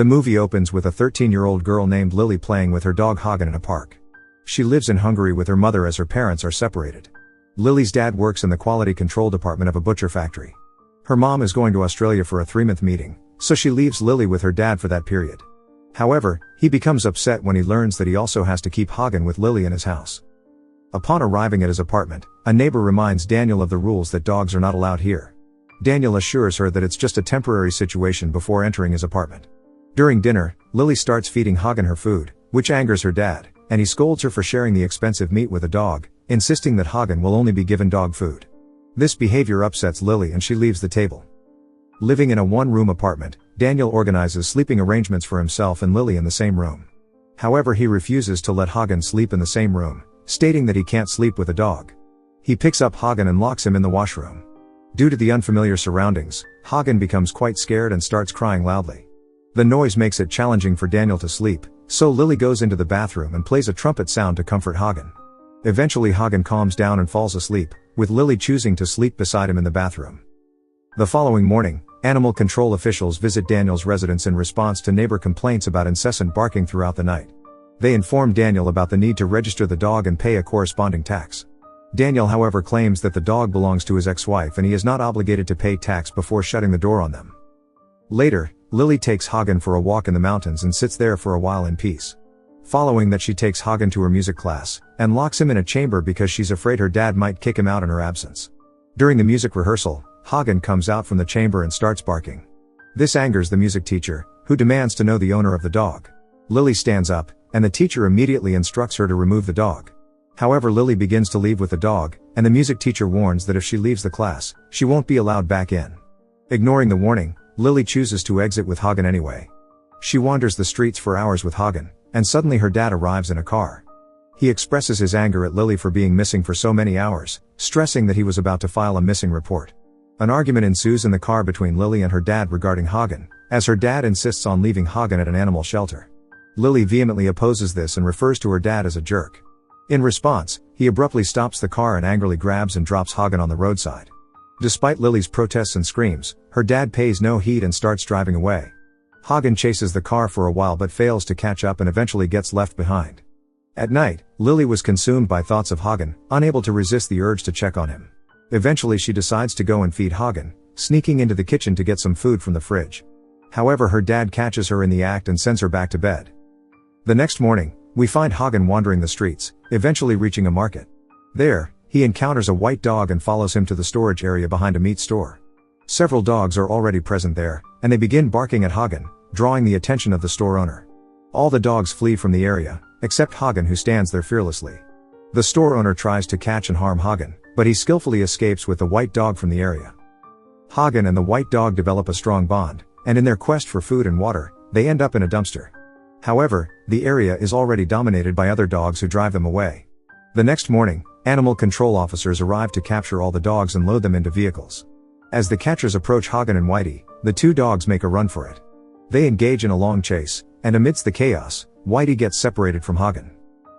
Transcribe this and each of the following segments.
The movie opens with a 13-year-old girl named Lily playing with her dog Hagen in a park. She lives in Hungary with her mother as her parents are separated. Lily's dad works in the quality control department of a butcher factory. Her mom is going to Australia for a 3-month meeting, so she leaves Lily with her dad for that period. However, he becomes upset when he learns that he also has to keep Hagen with Lily in his house. Upon arriving at his apartment, a neighbor reminds Daniel of the rules that dogs are not allowed here. Daniel assures her that it's just a temporary situation before entering his apartment. During dinner, Lily starts feeding Hagen her food, which angers her dad, and he scolds her for sharing the expensive meat with a dog, insisting that Hagen will only be given dog food. This behavior upsets Lily and she leaves the table. Living in a one-room apartment, Daniel organizes sleeping arrangements for himself and Lily in the same room. However, he refuses to let Hagen sleep in the same room, stating that he can't sleep with a dog. He picks up Hagen and locks him in the washroom. Due to the unfamiliar surroundings, Hagen becomes quite scared and starts crying loudly. The noise makes it challenging for Daniel to sleep, so Lily goes into the bathroom and plays a trumpet sound to comfort Hagen. Eventually Hagen calms down and falls asleep, with Lily choosing to sleep beside him in the bathroom. The following morning, animal control officials visit Daniel's residence in response to neighbor complaints about incessant barking throughout the night. They inform Daniel about the need to register the dog and pay a corresponding tax. Daniel, however, claims that the dog belongs to his ex-wife and he is not obligated to pay tax before shutting the door on them. Later, Lily takes Hagen for a walk in the mountains and sits there for a while in peace. Following that, she takes Hagen to her music class, and locks him in a chamber because she's afraid her dad might kick him out in her absence. During the music rehearsal, Hagen comes out from the chamber and starts barking. This angers the music teacher, who demands to know the owner of the dog. Lily stands up, and the teacher immediately instructs her to remove the dog. However, Lily begins to leave with the dog, and the music teacher warns that if she leaves the class, she won't be allowed back in. Ignoring the warning, Lily chooses to exit with Hagen anyway. She wanders the streets for hours with Hagen, and suddenly her dad arrives in a car. He expresses his anger at Lily for being missing for so many hours, stressing that he was about to file a missing report. An argument ensues in the car between Lily and her dad regarding Hagen, as her dad insists on leaving Hagen at an animal shelter. Lily vehemently opposes this and refers to her dad as a jerk. In response, he abruptly stops the car and angrily grabs and drops Hagen on the roadside. Despite Lily's protests and screams, her dad pays no heed and starts driving away. Hagen chases the car for a while but fails to catch up and eventually gets left behind. At night, Lily was consumed by thoughts of Hagen, unable to resist the urge to check on him. Eventually she decides to go and feed Hagen, sneaking into the kitchen to get some food from the fridge. However, her dad catches her in the act and sends her back to bed. The next morning, we find Hagen wandering the streets, eventually reaching a market. There, he encounters a white dog and follows him to the storage area behind a meat store. Several dogs are already present there, and they begin barking at Hagen, drawing the attention of the store owner. All the dogs flee from the area, except Hagen, who stands there fearlessly. The store owner tries to catch and harm Hagen, but he skillfully escapes with the white dog from the area. Hagen and the white dog develop a strong bond, and in their quest for food and water, they end up in a dumpster. However, the area is already dominated by other dogs who drive them away. The next morning, animal control officers arrive to capture all the dogs and load them into vehicles. As the catchers approach Hagen and Whitey, the two dogs make a run for it. They engage in a long chase, and amidst the chaos, Whitey gets separated from Hagen.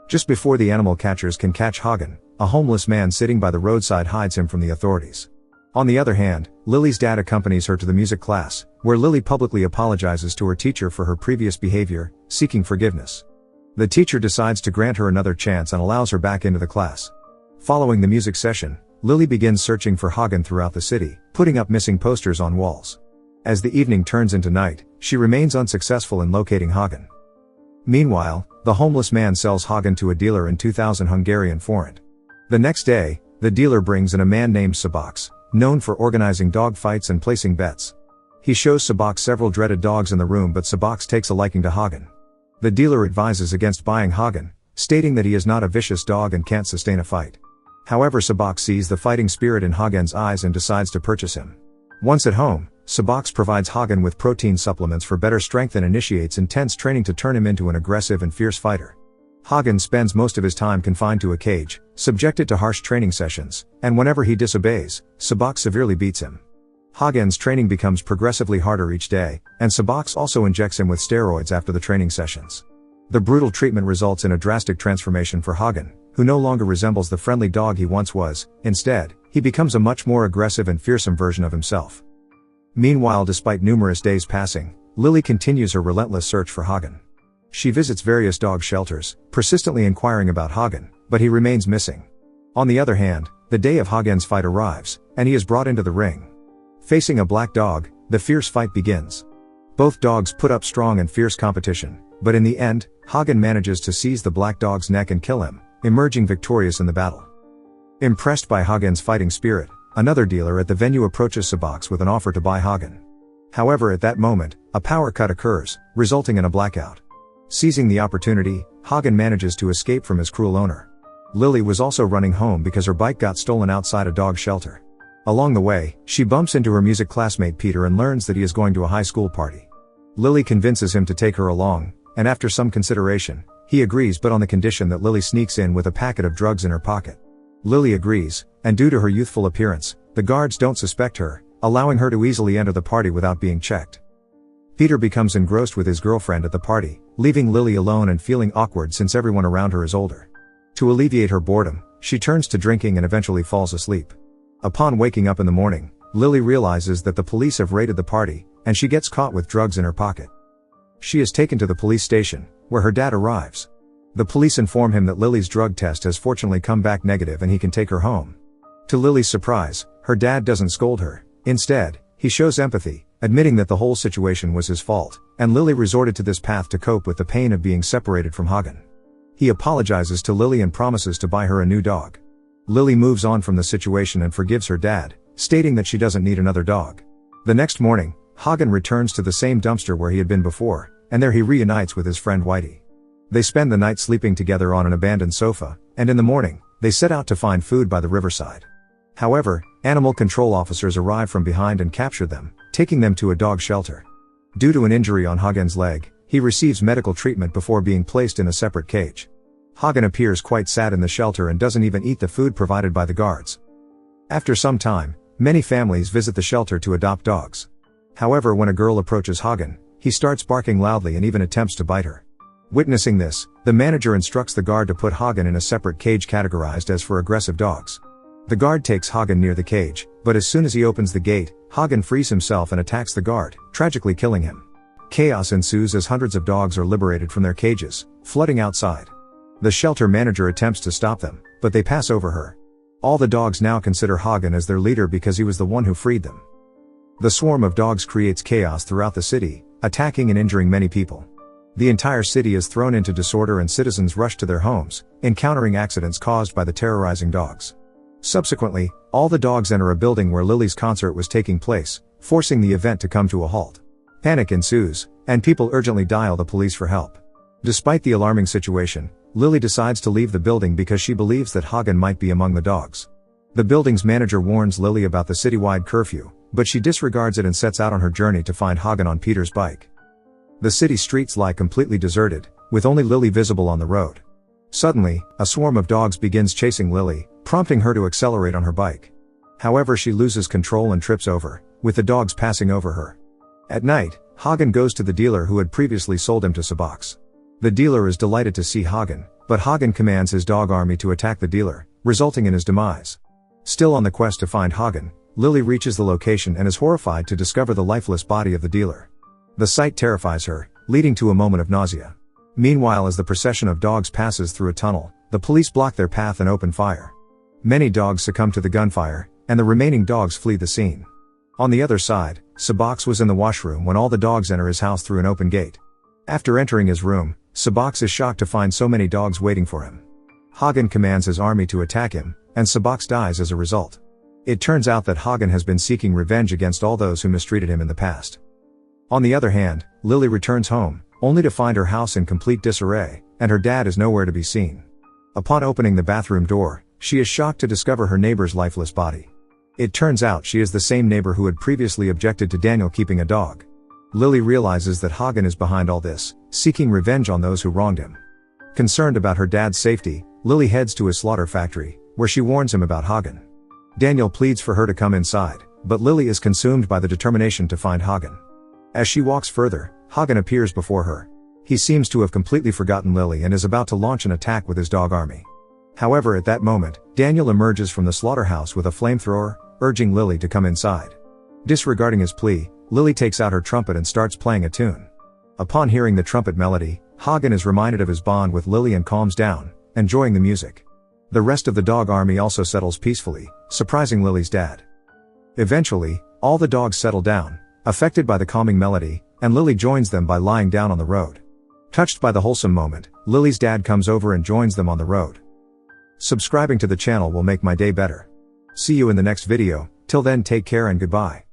Just before the animal catchers can catch Hagen, a homeless man sitting by the roadside hides him from the authorities. On the other hand, Lily's dad accompanies her to the music class, where Lily publicly apologizes to her teacher for her previous behavior, seeking forgiveness. The teacher decides to grant her another chance and allows her back into the class. Following the music session, Lily begins searching for Hagen throughout the city, putting up missing posters on walls. As the evening turns into night, she remains unsuccessful in locating Hagen. Meanwhile, the homeless man sells Hagen to a dealer in 2,000 Hungarian forint. The next day, the dealer brings in a man named Sabox, known for organizing dog fights and placing bets. He shows Sabox several dreaded dogs in the room, but Sabox takes a liking to Hagen. The dealer advises against buying Hagen, stating that he is not a vicious dog and can't sustain a fight. However, Sabox sees the fighting spirit in Hagen's eyes and decides to purchase him. Once at home, Sabox provides Hagen with protein supplements for better strength and initiates intense training to turn him into an aggressive and fierce fighter. Hagen spends most of his time confined to a cage, subjected to harsh training sessions, and whenever he disobeys, Sabox severely beats him. Hagen's training becomes progressively harder each day, and Sabox also injects him with steroids after the training sessions. The brutal treatment results in a drastic transformation for Hagen, who no longer resembles the friendly dog he once was. Instead, he becomes a much more aggressive and fearsome version of himself. Meanwhile, despite numerous days passing, Lily continues her relentless search for Hagen. She visits various dog shelters, persistently inquiring about Hagen, but he remains missing. On the other hand, the day of Hagen's fight arrives, and he is brought into the ring. Facing a black dog, the fierce fight begins. Both dogs put up strong and fierce competition, but in the end, Hagen manages to seize the black dog's neck and kill him, emerging victorious in the battle. Impressed by Hagen's fighting spirit, another dealer at the venue approaches Subox with an offer to buy Hagen. However, at that moment, a power cut occurs, resulting in a blackout. Seizing the opportunity, Hagen manages to escape from his cruel owner. Lily was also running home because her bike got stolen outside a dog shelter. Along the way, she bumps into her music classmate Peter and learns that he is going to a high school party. Lily convinces him to take her along, and after some consideration, he agrees, but on the condition that Lily sneaks in with a packet of drugs in her pocket. Lily agrees, and due to her youthful appearance, the guards don't suspect her, allowing her to easily enter the party without being checked. Peter becomes engrossed with his girlfriend at the party, leaving Lily alone and feeling awkward since everyone around her is older. To alleviate her boredom, she turns to drinking and eventually falls asleep. Upon waking up in the morning, Lily realizes that the police have raided the party, and she gets caught with drugs in her pocket. She is taken to the police station, where her dad arrives. The police inform him that Lily's drug test has fortunately come back negative and he can take her home. To Lily's surprise, her dad doesn't scold her. Instead, he shows empathy, admitting that the whole situation was his fault, and Lily resorted to this path to cope with the pain of being separated from Hagen. He apologizes to Lily and promises to buy her a new dog. Lily moves on from the situation and forgives her dad, stating that she doesn't need another dog. The next morning, Hagen returns to the same dumpster where he had been before, and there he reunites with his friend Whitey. They spend the night sleeping together on an abandoned sofa, and in the morning, they set out to find food by the riverside. However, animal control officers arrive from behind and capture them, taking them to a dog shelter. Due to an injury on Hagen's leg, he receives medical treatment before being placed in a separate cage. Hagen appears quite sad in the shelter and doesn't even eat the food provided by the guards. After some time, many families visit the shelter to adopt dogs. However, when a girl approaches Hagen, he starts barking loudly and even attempts to bite her. Witnessing this, the manager instructs the guard to put Hagen in a separate cage categorized as for aggressive dogs. The guard takes Hagen near the cage, but as soon as he opens the gate, Hagen frees himself and attacks the guard, tragically killing him. Chaos ensues as hundreds of dogs are liberated from their cages, flooding outside. The shelter manager attempts to stop them, but they pass over her. All the dogs now consider Hagen as their leader because he was the one who freed them. The swarm of dogs creates chaos throughout the city, attacking and injuring many people. The entire city is thrown into disorder and citizens rush to their homes, encountering accidents caused by the terrorizing dogs. Subsequently, all the dogs enter a building where Lily's concert was taking place, forcing the event to come to a halt. Panic ensues, and people urgently dial the police for help. Despite the alarming situation, Lily decides to leave the building because she believes that Hagen might be among the dogs. The building's manager warns Lily about the citywide curfew, but she disregards it and sets out on her journey to find Hagen on Peter's bike. The city streets lie completely deserted, with only Lily visible on the road. Suddenly, a swarm of dogs begins chasing Lily, prompting her to accelerate on her bike. However, she loses control and trips over, with the dogs passing over her. At night, Hagen goes to the dealer who had previously sold him to Subox. The dealer is delighted to see Hagen, but Hagen commands his dog army to attack the dealer, resulting in his demise. Still on the quest to find Hagen, Lily reaches the location and is horrified to discover the lifeless body of the dealer. The sight terrifies her, leading to a moment of nausea. Meanwhile, as the procession of dogs passes through a tunnel, the police block their path and open fire. Many dogs succumb to the gunfire, and the remaining dogs flee the scene. On the other side, Subox was in the washroom when all the dogs enter his house through an open gate. After entering his room, Subox is shocked to find so many dogs waiting for him. Hagen commands his army to attack him, and Subox dies as a result. It turns out that Hagen has been seeking revenge against all those who mistreated him in the past. On the other hand, Lily returns home, only to find her house in complete disarray, and her dad is nowhere to be seen. Upon opening the bathroom door, she is shocked to discover her neighbor's lifeless body. It turns out she is the same neighbor who had previously objected to Daniel keeping a dog. Lily realizes that Hagen is behind all this, seeking revenge on those who wronged him. Concerned about her dad's safety, Lily heads to his slaughter factory, where she warns him about Hagen. Daniel pleads for her to come inside, but Lily is consumed by the determination to find Hagen. As she walks further, Hagen appears before her. He seems to have completely forgotten Lily and is about to launch an attack with his dog army. However, at that moment, Daniel emerges from the slaughterhouse with a flamethrower, urging Lily to come inside. Disregarding his plea, Lily takes out her trumpet and starts playing a tune. Upon hearing the trumpet melody, Hagen is reminded of his bond with Lily and calms down, enjoying the music. The rest of the dog army also settles peacefully, surprising Lily's dad. Eventually, all the dogs settle down, affected by the calming melody, and Lily joins them by lying down on the road. Touched by the wholesome moment, Lily's dad comes over and joins them on the road. Subscribing to the channel will make my day better. See you in the next video. Till then, take care and goodbye.